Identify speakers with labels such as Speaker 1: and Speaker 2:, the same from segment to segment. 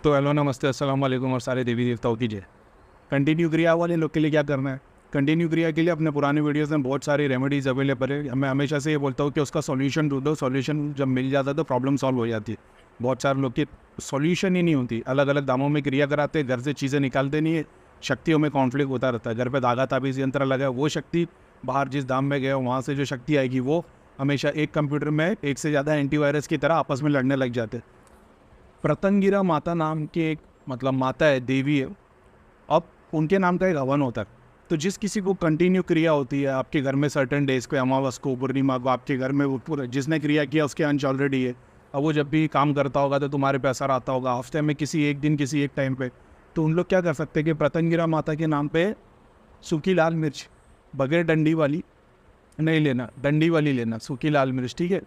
Speaker 1: तो हेलो नमस्ते अस्सलाम वालेकुम और सारे देवी देवताओं की जय। कंटिन्यू क्रिया वाले लोग के लिए क्या करना है? कंटिन्यू क्रिया के लिए अपने पुराने वीडियोस में बहुत सारी रेमेडीज़ अवेलेबल है। मैं हमेशा से ये बोलता हूँ कि उसका सॉल्यूशन ढूंढो। सॉल्यूशन जब मिल जाता है तो प्रॉब्लम सॉल्व हो जाती है। बहुत सारे लोग की सॉल्यूशन ही नहीं होती, अलग अलग दामों में क्रिया कराते हैं, घर से चीज़ें निकालते नहीं है, शक्तियों में कॉन्फ्लिक्ट होता रहता है। घर पर धागा ताबीज़ यंत्र लगा है, वो शक्ति बाहर जिस दाम में गया वहाँ से जो शक्ति आएगी वो हमेशा एक कंप्यूटर में एक से ज़्यादा एंटीवायरस की तरह आपस में लड़ने लग जाते हैं। प्रतंगिरा माता नाम के एक मतलब माता है, देवी है। अब उनके नाम का एक हवन होता है। तो जिस किसी को कंटिन्यू क्रिया होती है आपके घर में सर्टेन डेज को, अमावस को, पूर्णिमा को, आपके घर में वो पूरा जिसने क्रिया किया उसके अंश ऑलरेडी है। अब वो जब भी काम करता होगा तो तुम्हारे पे असर आता होगा हफ्ते में किसी एक दिन किसी एक टाइम पे। तो उन लोग क्या कर सकते हैं कि प्रतंगिरा माता के नाम पे सूखी लाल मिर्च, बगैर डंडी वाली नहीं लेना, डंडी वाली लेना, सूखी लाल मिर्च, ठीक है।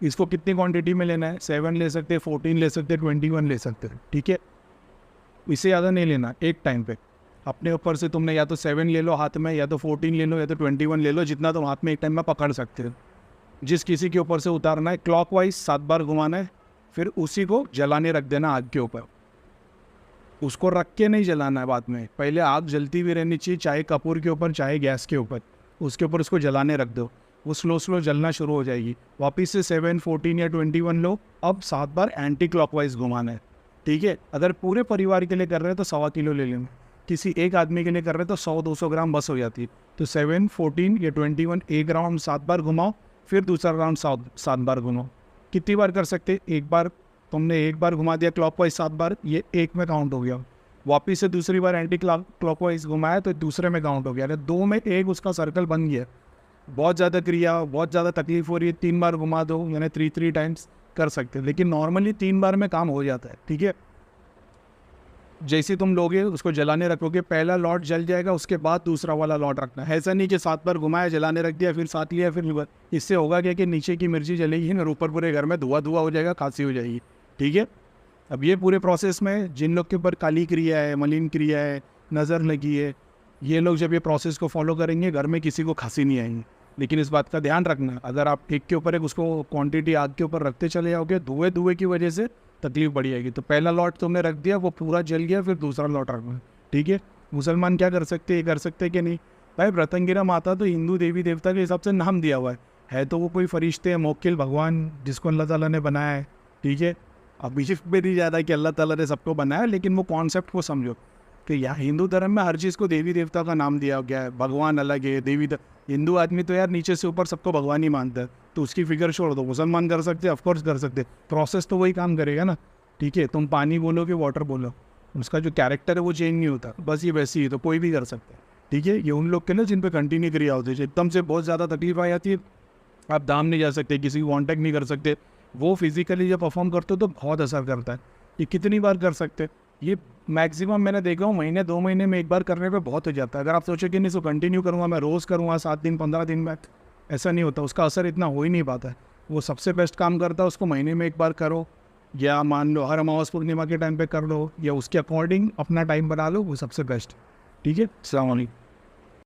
Speaker 1: इसको कितनी क्वांटिटी में लेना है? 7 ले सकते हैं, 14 ले सकते हैं, 21 ले सकते हैं, ठीक है। इससे ज़्यादा नहीं लेना एक टाइम पे। अपने ऊपर से तुमने या तो 7 ले लो हाथ में, या तो 14 ले लो, या तो 21 ले लो, जितना तुम हाथ में एक टाइम में पकड़ सकते हो। जिस किसी के ऊपर से उतारना है क्लॉकवाइज 7 बार घुमाना है, फिर उसी को जलाने रख देना आग के ऊपर। उसको रख के नहीं जलाना है बाद में, पहले आग जलती हुई रहनी चाहिए, चाहे कपूर के ऊपर चाहे गैस के ऊपर। उसके ऊपर उसको जलाने रख दो, वो स्लो स्लो जलना शुरू हो जाएगी। वापस से 7, 14 या 21 लो। अब 7 बार एंटी क्लॉकवाइज घुमाना है, ठीक है। अगर पूरे परिवार के लिए कर रहे हैं तो 1.25 किलो ले लेना। किसी एक आदमी के लिए कर रहे हैं तो 100-200 ग्राम बस हो जाती है। तो 7, 14 या 21 एक राउंड 7 बार घुमाओ, फिर दूसरा राउंड 7 बार घुमाओ। कितनी बार कर सकते? एक बार तुमने एक बार घुमा दिया क्लॉकवाइज 7 बार, ये एक में काउंट हो गया। वापिस से दूसरी बार एंटी क्लॉकवाइज घुमाया तो दूसरे में काउंट हो गया, अरे 2 में 1 उसका सर्कल बन गया। बहुत ज़्यादा क्रिया, बहुत ज़्यादा तकलीफ हो रही है, 3 बार घुमा दो, यानी 3 टाइम्स कर सकते हैं, लेकिन नॉर्मली 3 बार में काम हो जाता है, ठीक है। जैसे तुम लोगे उसको जलाने रखोगे, पहला लॉट जल जाएगा, उसके बाद दूसरा वाला लॉट रखना है। ऐसा नहीं कि 7 बार घुमाया, जलाने रख दिया, फिर 7 लिया, फिर इससे होगा क्या कि नीचे की मिर्ची जलेगी ना, ऊपर पूरे घर में धुआं हो जाएगा, खांसी हो जाएगी, ठीक है। अब ये पूरे प्रोसेस में जिन लोग के ऊपर काली क्रिया है, मलिन क्रिया है, नज़र लगी है, ये लोग जब ये प्रोसेस को फॉलो करेंगे घर में किसी को खांसी नहीं आएंगी। लेकिन इस बात का ध्यान रखना, अगर आप एक के ऊपर एक उसको क्वांटिटी आग के ऊपर रखते चले जाओगे, धुएं की वजह से तकलीफ बढ़ जाएगी। तो पहला लॉट तुमने रख दिया, वो पूरा जल गया, फिर दूसरा लॉट रखना, ठीक है। मुसलमान क्या कर सकते हैं, ये कर सकते हैं कि नहीं? भाई प्रतंगिरा माता तो हिंदू देवी देवता के हिसाब से नाम दिया हुआ है तो वो कोई फरिश्ते हैं, मोक्किल भगवान जिसको अल्लाह ताला ने बनाया है, ठीक है। अब इजिप्ट में नहीं जाता कि अल्लाह ताला ने सबको बनाया, लेकिन वो कॉन्सेप्ट को समझो कि यहाँ हिंदू धर्म में हर चीज़ को देवी देवता का नाम दिया गया है। भगवान अलग है, हिंदू आदमी तो यार नीचे से ऊपर सबको भगवान ही मानता है, तो उसकी फिक्र छोड़ दो। मुसलमान कर सकते हैं, ऑफकोर्स कर सकते, प्रोसेस तो वही काम करेगा ना, ठीक है। तुम पानी बोलो कि वाटर बोलो, उसका जो कैरेक्टर है वो चेंज नहीं होता, बस ये वैसी ही, तो कोई भी कर सकता है, ठीक है। ये उन लोग के ना जिन पे कंटिन्यू क्रिया होती है, एकदम से बहुत ज़्यादा तकलीफ आ जाती है, आप धाम नहीं जा सकते, किसी को कॉन्टैक्ट नहीं कर सकते, वो फिजिकली जब परफॉर्म करते हो तो बहुत असर करता है। ये कितनी बार कर सकते? ये मैक्सिमम मैंने देखा हूँ महीने 2 महीने में एक बार करने पे बहुत हो जाता है। अगर आप सोचो कि नहीं इसको कंटिन्यू करूँगा, मैं रोज़ करूँगा 7 दिन 15 दिन में, ऐसा नहीं होता, उसका असर इतना हो ही नहीं पाता है। वो सबसे बेस्ट काम करता है, उसको महीने में एक बार करो, या मान लो हर अमावस पूर्णिमा के टाइम पे कर लो, या उसके अकॉर्डिंग अपना टाइम बना लो, वो सबसे बेस्ट, ठीक है। अस्सलाम वालेकुम।